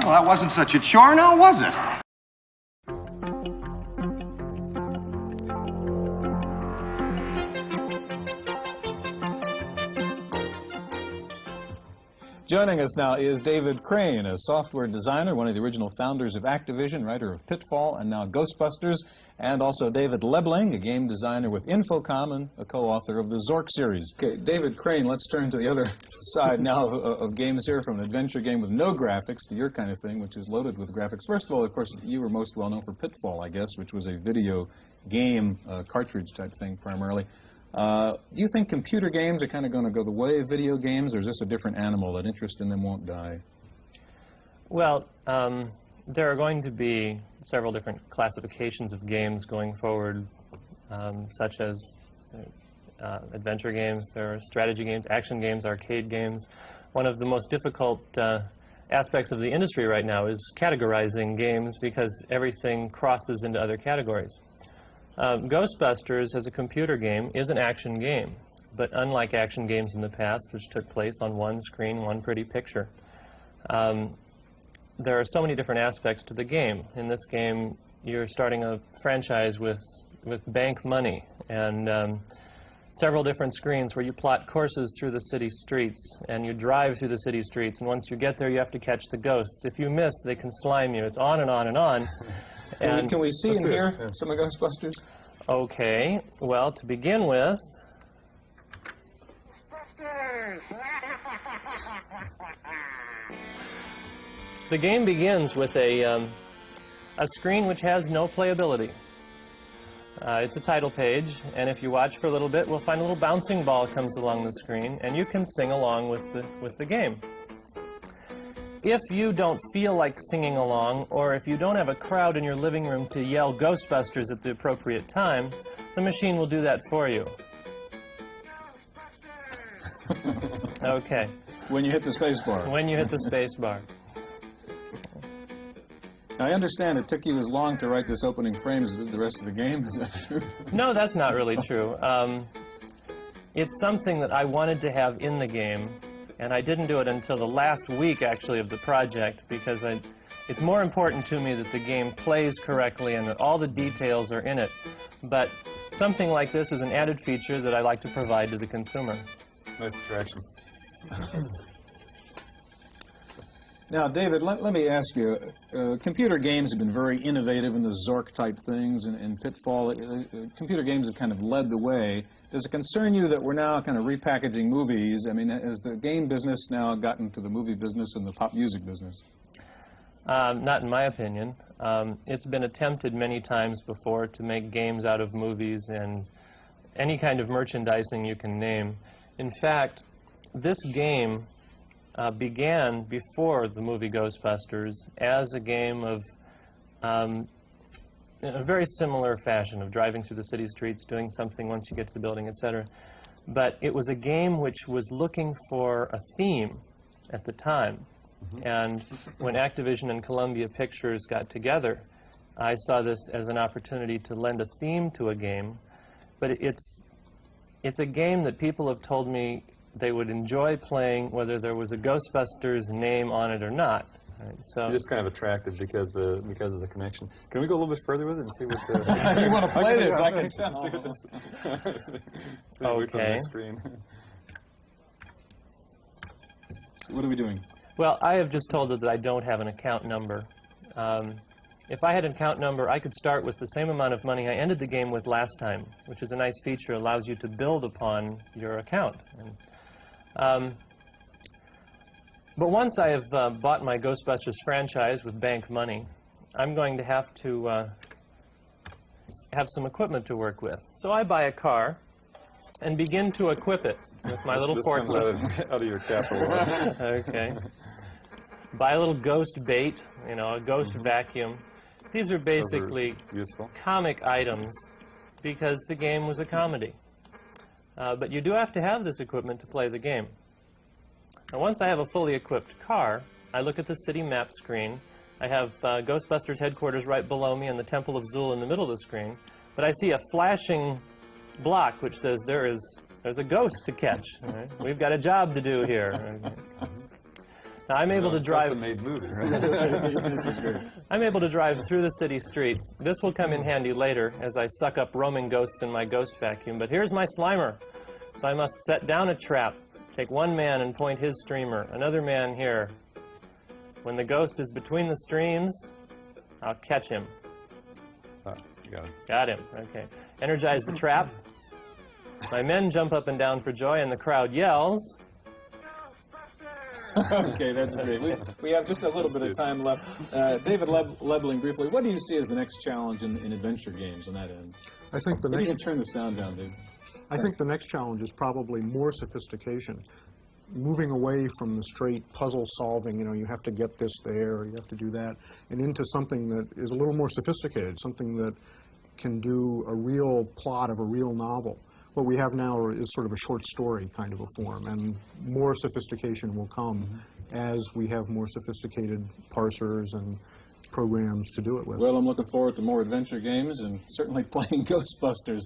Well, that wasn't such a chore now, was it? Joining us now is David Crane, a software designer, one of the original founders of Activision, writer of Pitfall and now Ghostbusters, and also David Lebling, a game designer with Infocom and a co-author of the Zork series. Okay, David Crane, let's turn to the other side now of games here, from an adventure game with no graphics to your kind of thing, which is loaded with graphics. First of all, of course, you were most well known for Pitfall, I guess, which was a video game cartridge type thing primarily. Do you think computer games are kind of going to go the way of video games, or is this a different animal that interest in them won't die? Well, there are going to be several different classifications of games going forward, such as adventure games, there are strategy games, action games, arcade games. One of the most difficult aspects of the industry right now is categorizing games because everything crosses into other categories. Ghostbusters, as a computer game, is an action game, but unlike action games in the past, which took place on one screen, one pretty picture, there are so many different aspects to the game. In this game, you're starting a franchise with bank money and several different screens where you plot courses through the city streets, and you drive through the city streets, and once you get there, you have to catch the ghosts. If you miss, they can slime you. It's on and on and on. Can we see and hear some of Ghostbusters? Okay, well, to begin with, the game begins with a screen which has no playability. It's a title page, and if you watch for a little bit, we'll find a little bouncing ball comes along the screen, and you can sing along with the game. If you don't feel like singing along, or if you don't have a crowd in your living room to yell Ghostbusters at the appropriate time, the machine will do that for you. Okay. When you hit the space bar. When you hit the space bar. I understand it took you as long to write this opening frame as the rest of the game. Is that true? No, that's not really true. It's something that I wanted to have in the game, and I didn't do it until the last week, actually, of the project, because it's more important to me that the game plays correctly and that all the details are in it. But something like this is an added feature that I like to provide to the consumer. Nice attraction. Now, David, let me ask you, computer games have been very innovative in the Zork-type things and Pitfall. Computer games have kind of led the way. Does it concern you that we're now kind of repackaging movies? I mean, has the game business now gotten to the movie business and the pop music business? Not in my opinion. It's been attempted many times before to make games out of movies and any kind of merchandising you can name. In fact, this game began before the movie Ghostbusters as a game of in a very similar fashion of driving through the city streets, doing something once you get to the building, etc. But it was a game which was looking for a theme at the time. And when Activision and Columbia Pictures got together, I saw this as an opportunity to lend a theme to a game. But it's a game that people have told me they would enjoy playing whether there was a Ghostbusters name on it or not. Right, so You're just kind of attractive because of the connection. Can we go a little bit further with it and see what... You want to play this, I can tell. Okay. Screen. So what are we doing? Well, I have just told it that I don't have an account number. If I had an account number, I could start with the same amount of money I ended the game with last time, which is a nice feature, allows you to build upon your account. But once I have bought my Ghostbusters franchise with bank money, I'm going to have some equipment to work with. So I buy a car and begin to equip it with my little forklift. This comes out of your capital. Okay. Buy a little ghost bait, you know, a ghost vacuum. These are basically comic items because the game was a comedy. But you do have to have this equipment to play the game. Now, once I have a fully equipped car, I look at the city map screen. I have Ghostbusters headquarters right below me and the Temple of Zool in the middle of the screen. But I see a flashing block which says there's a ghost to catch. Right? We've got a job to do here. Now, I'm able to drive. Custom-made movie, right? This is great. I'm able to drive through the city streets. This will come in handy later as I suck up roaming ghosts in my ghost vacuum. But here's my Slimer. So I must set down a trap, take one man and point his streamer, another man here. When the ghost is between the streams, I'll catch him. Oh, you got it. Got him. Okay. Energize the trap. My men jump up and down for joy, and the crowd yells. Okay, that's great. We have just a little bit of time left. David Lebling, briefly, what do you see as the next challenge in adventure games on that end? I think the Maybe you next can turn the sound down, Dave. I think the next challenge is probably more sophistication. Moving away from the straight puzzle solving, you know, you have to get this there, you have to do that, and into something that is a little more sophisticated, something that can do a real plot of a real novel. What we have now is sort of a short story kind of a form, and more sophistication will come as we have more sophisticated parsers and programs to do it with. Well, I'm looking forward to more adventure games and certainly playing Ghostbusters.